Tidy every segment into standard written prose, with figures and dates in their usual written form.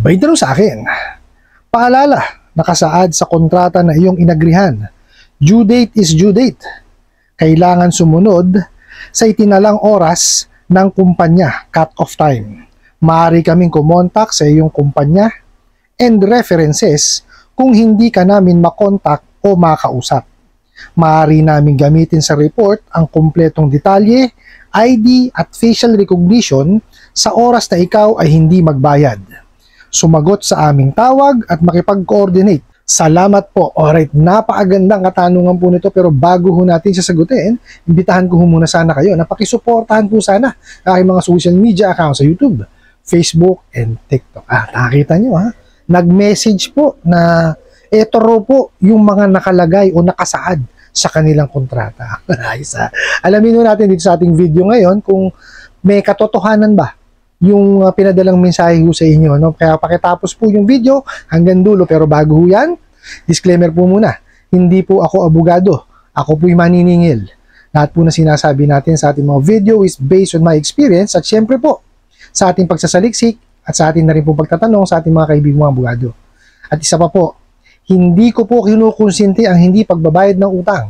May tanong sa akin, paalala, nakasaad sa kontrata na iyong inagrihan. Due date is due date. Kailangan sumunod sa itinalang oras ng kumpanya, cut-off time. Maaari kaming kumontak sa iyong kumpanya and references kung hindi ka namin makontak o makausap. Maaari namin gamitin sa report ang kumpletong detalye, ID at facial recognition sa oras na ikaw ay hindi magbayad. Sumagot sa aming tawag at makipag-coordinate. Salamat po. Alright, napakagandang katanungan po nito, pero bago ho natin sasagutin, imbitahan ko muna sana kayo na pakisuportahan po sana aking mga social media accounts sa YouTube, Facebook, and TikTok. Nakita nyo ha? Nag-message po na ito raw po yung mga nakalagay o nakasaad sa kanilang kontrata. Alamin natin dito sa ating video ngayon kung may katotohanan ba yung pinadalang mensahe ko sa inyo, no? Kaya pakitapos po yung video hanggang dulo, pero bago yan, disclaimer po muna, hindi po ako abogado, ako po'y maniningil. Lahat po na sinasabi natin sa ating mga video is based on my experience at syempre po sa ating pagsasaliksik at sa ating na rin po pagtatanong sa ating mga kaibigang mga abogado. At isa pa po, hindi ko po kinukonsinti ang hindi pagbabayad ng utang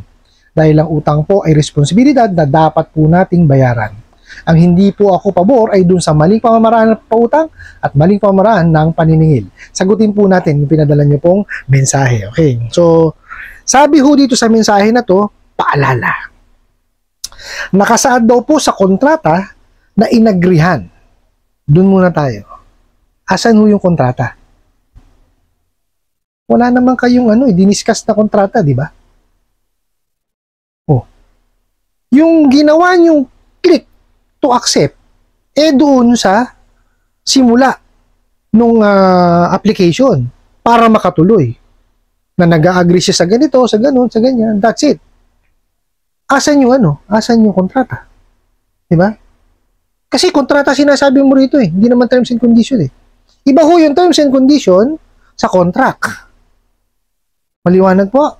dahil ang utang po ay responsibilidad na dapat po nating bayaran. Ang hindi po ako pabor ay dun sa maling pamamaraan ng pautang at maling pamamaraan ng paniningil. Sagutin po natin yung pinadala nyo pong mensahe. Okay, so sabi ho dito sa mensahe na to, paalala. Nakasaad daw po sa kontrata na inagrihan. Dun muna tayo. Asan ho yung kontrata? Wala naman kayong diniscuss na kontrata, di ba? Oh. Yung ginawa nyong click to accept, doon sa simula nung application para makatuloy. Na nag-agree siya sa ganito, sa ganun, sa ganyan, that's it. Asan yung Asan yung kontrata? Di ba? Kasi kontrata sinasabi mo rito hindi naman terms and condition Iba ho yung terms and condition sa contract. Maliwanag po.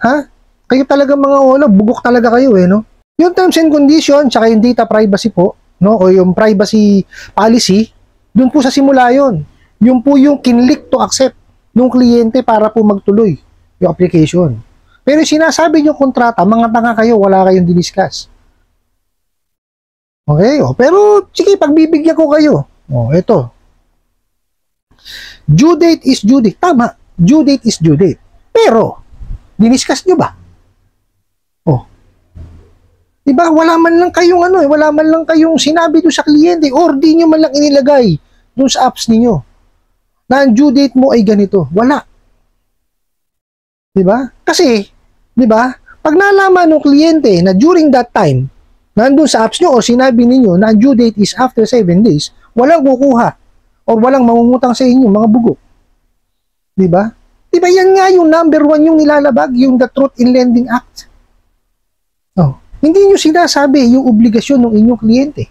Ha? Kayo talaga mga bugok talaga kayo no? Yung terms and condition, tsaka yung data privacy po, no? O yung privacy policy, dun po sa simula yun. Yung po yung kinlik to accept ng kliyente para po magtuloy yung application. Pero sinasabi nyo kontrata, mga tanga kayo, wala kayong diniscuss. Okay, pero sige, pagbibigyan ko kayo. Ito. Due date is due date. Tama, due date is due date. Pero, diniscuss nyo ba? Diba? Wala man lang kayong wala man lang kayong sinabi doon sa kliyente or di nyo man lang inilagay doon sa apps ninyo na ang due date mo ay ganito. Wala. Diba? Kasi, diba? Pag nalaman ng kliyente na during that time, nandun sa apps nyo o sinabi ninyo na ang due date is after 7 days, walang kukuha or walang mangungutang sa inyo, mga bugok. Diba? Diba yan nga yung number 1 yung nilalabag, yung the Truth in Lending Act. Hindi nyo sinasabi yung obligasyon ng inyong kliyente.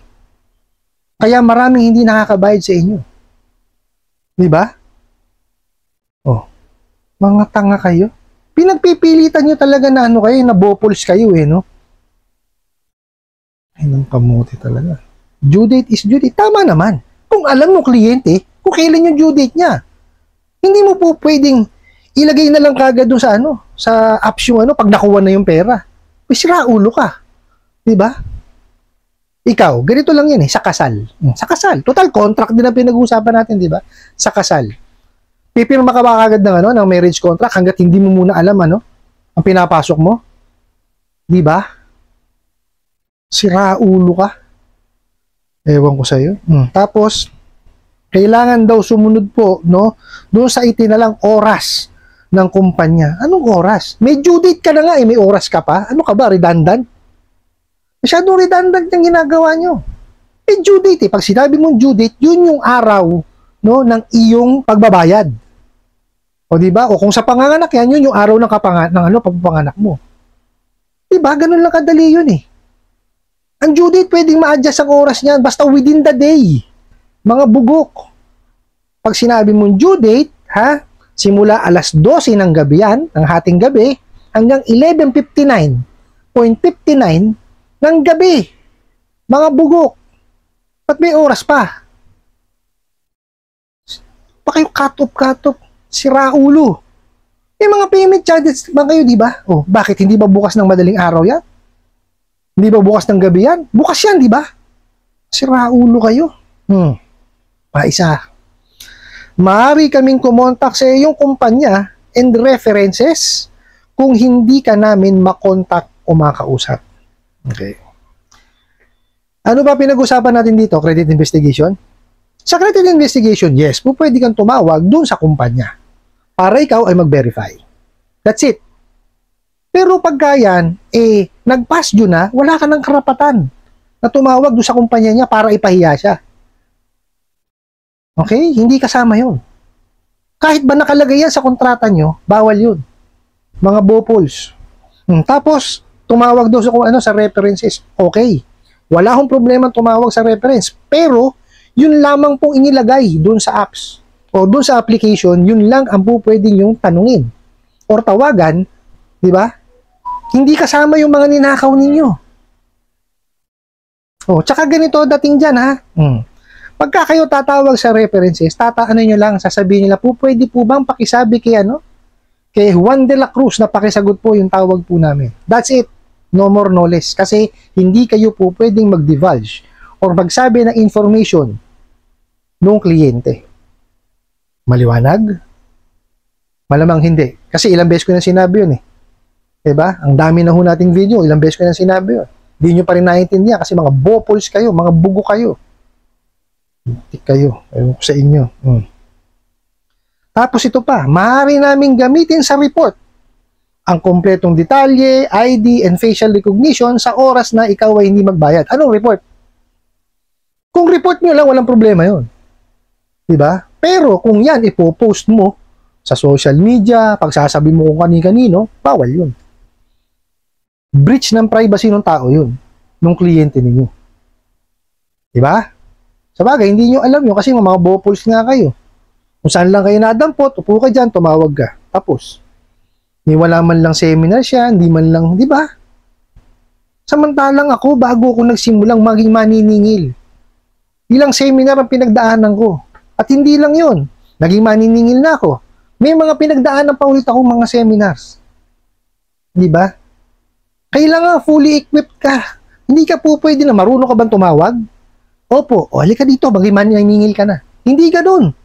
Kaya maraming hindi nakakabayad sa inyo. Diba? Mga tanga kayo. Pinagpipilitan nyo talaga na kayo, na bopols kayo no? Ay, nang kamuti talaga. Due date is due date. Tama naman. Kung alam ng kliyente, kung kailan yung due date niya. Hindi mo po pwedeng ilagay na lang kagad doon sa sa apps yung pag nakuha na yung pera. Sira ulo ka. Diba? Ikaw, ganito lang yan sa kasal. Sa kasal. Total contract din ang pinag-uusapan natin, diba? Sa kasal. Pipirma ka ba kagad ng ng marriage contract hanggat hindi mo muna alam ang pinapasok mo? Diba? Sira ulo ka. Ewan ko sa'yo. Tapos, kailangan daw sumunod po, doon sa itinalang oras ng kumpanya. Anong oras? May due date ka na nga may oras ka pa. Ano ka ba? Redundant? Masyadong redundant yung ginagawa nyo. May due date Pag sinabi mong due date, yun yung araw ng iyong pagbabayad. O diba? O kung sa panganganak yan, yun yung araw ng pagpapanganak mo. Diba? Ganun lang kadali yun Ang due date pwedeng ma-adjust ang oras niyan basta within the day. Mga bugok. Pag sinabi mong due date, simula alas 12 ng gabi yan, ng hating gabi, hanggang 11:59.59 ng gabi. Mga bugok. Ba't may oras pa? pa kayo cut-off. Sira ulo. May mga payment charges ba kayo, di ba? Oh, bakit? Hindi ba bukas ng madaling araw yan? Hindi ba bukas ng gabi yan? Bukas yan, di ba? Sira ulo kayo. Paisa. Maaari kaming kumontak sa iyong kumpanya and references kung hindi ka namin makontak o makausap. Okay. Ano ba pinag-usapan natin dito? Credit investigation? Sa credit investigation, yes, pwede kang tumawag dun sa kumpanya para ikaw ay mag-verify. That's it. Pero pagka yan, nag-pass due na, wala ka ng karapatan na tumawag dun sa kumpanya niya para ipahiya siya. Okay? Hindi kasama yun. Kahit ba nakalagay yan sa kontrata nyo, bawal yun. Mga bopols. Tapos, tumawag doon sa references. Okay. Wala akong problema tumawag sa reference. Pero, yun lamang pong inilagay doon sa apps o doon sa application, yun lang ang pwedeng yung tanungin or tawagan, di ba? Hindi kasama yung mga ninakaw ninyo. Tsaka ganito dating dyan, ha? Pagka kayo tatawag sa references, ano nyo lang, sasabihin nila po, pwede po bang pakisabi kay Juan de la Cruz na pakisagot po yung tawag po namin. That's it. No more, no less. Kasi hindi kayo po pwedeng mag-divulge or magsabi ng information ng kliyente. Maliwanag? Malamang hindi. Kasi ilang beses ko na sinabi yun . Diba? Ang dami na ho nating video, ilang beses ko na sinabi yun. Hindi nyo pa rin naiintindihan kasi mga bopols kayo, mga bugo kayo. Tik kayo. Ewan ko sa inyo. Tapos ito pa, maaari namin gamitin sa report ang kompletong detalye, ID, and facial recognition sa oras na ikaw ay hindi magbayad. Anong report? Kung report nyo lang, walang problema yun. Diba? Pero kung yan, ipopost mo sa social media, pagsasabi mo kung kani-kanino, bawal yun. Breach ng privacy ng tao yun, ng kliyente ninyo. Diba? Sabagay, hindi nyo alam yun kasi mga bopols nga kayo. Kung saan lang kayo nadampot, upo ka dyan, tumawag ka. Tapos, wala man lang seminar siya, hindi man lang, di ba? Samantalang ako, bago ako nagsimulang maging maniningil. Ilang seminar ang pinagdaanan ko. At hindi lang yun. Naging maniningil na ako. May mga pinagdaanan pa ulit ako mga seminars. Di ba? Kailangan fully equipped ka. Hindi ka po pwede na marunong ka bang tumawag? Opo, halika dito, maging maniningil ka na. Hindi ka dun.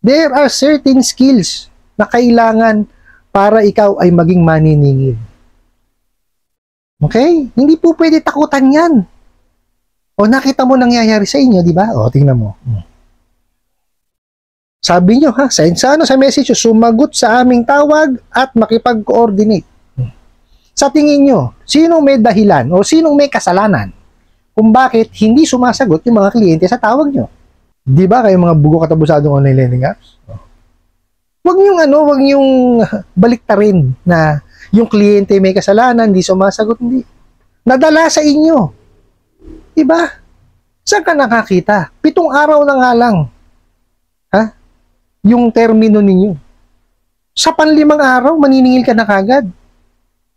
There are certain skills na kailangan para ikaw ay maging maniningil. Okay? Hindi po pwede takutan yan. O nakita mo nangyayari sa inyo, di ba? O, tingnan mo. Sabi nyo, ha? Sa message, sumagot sa aming tawag at makipag-coordinate. Sa tingin nyo, sinong may dahilan o sinong may kasalanan kung bakit hindi sumasagot yung mga kliyente sa tawag nyo? Di ba kayo mga bugo katabusadong online lending apps? Huwag niyong baliktarin na yung kliyente may kasalanan, hindi sumasagot, hindi. Nadala sa inyo. Diba? Saan ka nakakita? 7 araw na nga lang. Ha? Yung termino ninyo. Sa 5 araw, maniningil ka na kagad.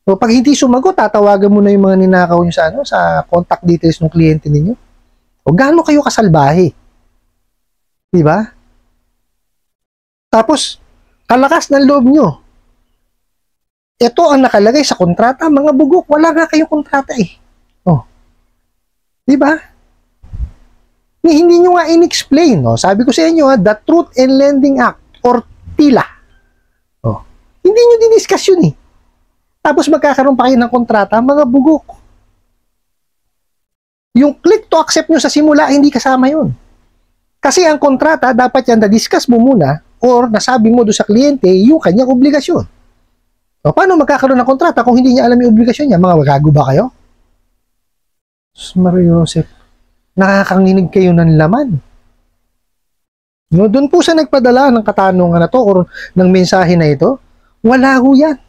So, pag hindi sumagot, tatawagan mo na yung mga ninakaw nyo sa contact details ng kliyente ninyo. O gaano kayo kasalbahe? Diba? Tapos, kalakas ng loob nyo. Ito ang nakalagay sa kontrata, mga bugok. Wala nga kayong kontrata Oh. Diba? Hindi nyo nga in-explain. Sabi ko sa inyo, the Truth in Lending Act or TILA. Hindi nyo diniscuss yun Tapos magkakaroon pa kayo ng kontrata, mga bugok. Yung click to accept nyo sa simula, hindi kasama yun. Kasi ang kontrata, dapat yan na-discuss mo muna or nasabi mo doon sa kliyente yung kanyang obligasyon. O, paano magkakaroon ng kontrata kung hindi niya alam yung obligasyon niya? Mga gago ba kayo? Mario Joseph, nakakanginig kayo ng laman. Doon po sa nagpadala ng katanungan na to or ng mensahe na ito, wala ho yan.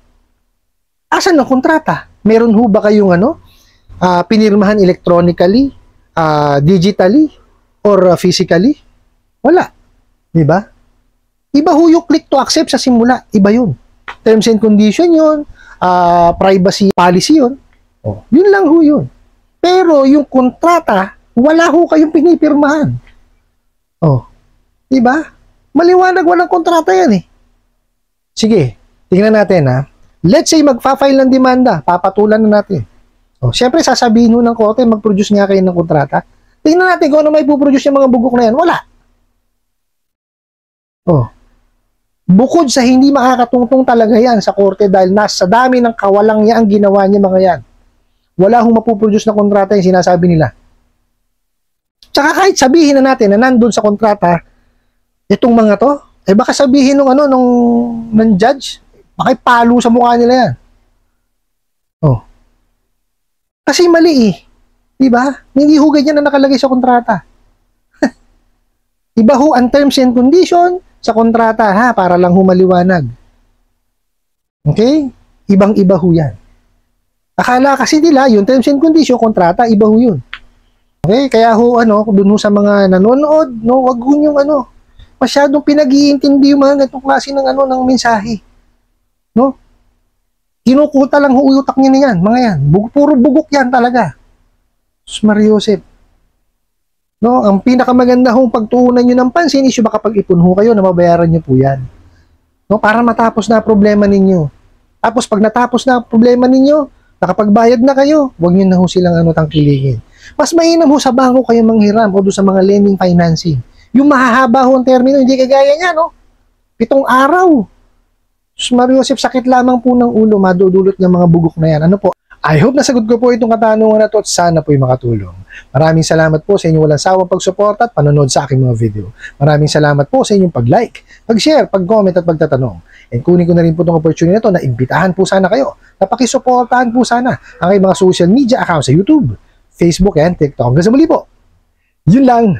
Asan ang kontrata? Meron ho ba kayong pinirmahan electronically, digitally, or physically? Wala. Diba? Iba ho yung click to accept sa simula. Iba yun. Terms and condition yun. Privacy policy yun. Yun lang ho yun. Pero yung kontrata, wala ho kayong pinipirmahan. Diba? Maliwanag, walang kontrata yan eh. Sige, tingnan natin ha. Let's say magfa-file ng demanda, papatulan na natin. O, syempre sasabihin ho ng korte, mag-produce nga kayo ng kontrata. Tingnan natin kung ano may puproduce yung mga bugok na yan. Wala. O, bukod sa hindi makakatungtong talaga yan sa korte dahil nasa dami ng kawalang niya ang ginawa niya mga yan. Wala hong mapuproduce na kontrata yung sinasabi nila. Tsaka kahit sabihin na natin na nandun sa kontrata, itong mga to, eh baka sabihin ng judge, baka palo sa mukha nila yan. Oh. Kasi mali eh. Diba? Hindi ho ganyan na nakalagay sa kontrata. Iba ho ang terms and condition sa kontrata ha, para lang ho maliwanag. Okay? Ibang-iba ho yan. Akala kasi nila, yung terms and condition, kontrata, iba ho yun. Okay? Kaya ho, dun ho sa mga nanonood, wag ho yung masyadong pinag-iintindi yung mga ganitong klase ng ng mensahe. No? Kinukuta lang ho utak niya na yan, mga yan. Puro bugok yan talaga. Mariosep. No, ang pinakamaganda hong pagtuunan nyo ng pansin is yung makapag-ipon ho kayo na mabayaran nyo po yan. No, para matapos na problema ninyo. Tapos pag natapos na problema ninyo, nakapagbayad na kayo, huwag nyo na ho silang tangkilikin. Mas mainam ho sa bangko kayo manghiram o doon sa mga lending financing. Yung mahahaba ho ang termino, hindi kagaya niya, no? 7 araw. Mariosep, sakit lamang po ng ulo, madudulot ng mga bugok na yan. Ano po? I hope nasagot ko po itong katanungan na to at sana po'y makatulong. Maraming salamat po sa inyong walang sawang pagsuporta at panonood sa aking mga video. Maraming salamat po sa inyong pag-like, pag-share, pag-comment at pagtatanong. And kunin ko na rin po itong opportunity na to na imbitahan po sana kayo na pakisuportahan po sana ang mga social media account sa YouTube, Facebook, and TikTok. Hanggang sa muli po. Yun lang.